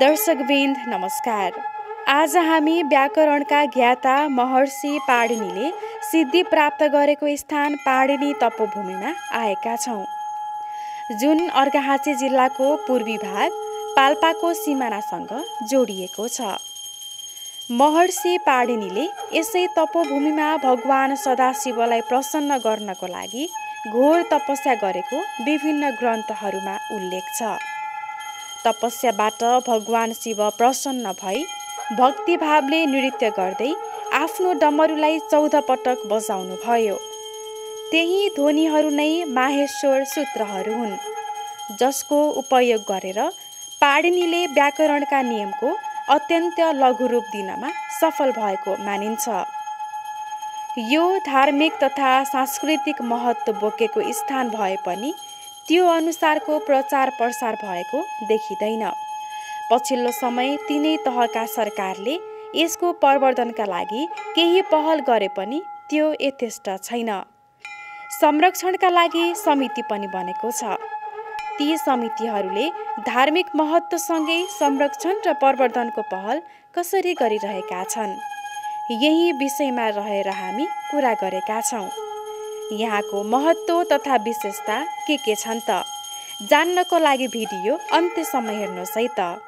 दर्शकवृन्द नमस्कार। आज हामी व्याकरणका ज्ञाता महर्षि पाणिनीले सिद्धि प्राप्त गरेको स्थान पाणिनी तपोभूमिमा आएका छौँ, जुन अर्घाखाँची जिल्लाको पूर्वी भाग पाल्पाको सिमानासँग जोडिएको छ। महर्षि पाणिनीले यसै तपोभूमिमा भगवान सदाशिवलाई प्रसन्न गर्नको लागि घोर तपस्या गरेको विभिन्न ग्रन्थहरूमा उल्लेख छ। तपस्याबाट भगवान शिव प्रसन्न भई भक्तिभावले नृत्य गर्दै आफ्नो डमरुलाई 14 पटक बजाउनु भयो। त्यही ध्वनिहरू नै माहेश्वर सूत्रहरू हुन्, जसको उपयोग गरेर पाणिनीले व्याकरणका नियमको अत्यन्त लघु रूप दिनमा सफल भएको मानिन्छ। यो धार्मिक तथा सांस्कृतिक महत्त्व बोकेको स्थान भए पनि त्यो अनुसारको प्रचार प्रसार भएको देखिँदैन। पछिल्लो समय तिनै तहका सरकारले यसको प्रवर्धनका लागि केही पहल गरे पनि त्यो यथेष्ट छैन। संरक्षणका लागि समिति पनि बनेको छ। ती समितिहरूले धार्मिक महत्त्वसँगै संरक्षण र प्रवर्धनको पहल कसरी गरिरहेका छन्, यही विषयमा रहेर हामी कुरा गरेका छौँ। यहाँको महत्त्व तथा विशेषता के छन् त जान्नको लागि भिडियो अन्त्यसम्म हेर्नुहोस् है त।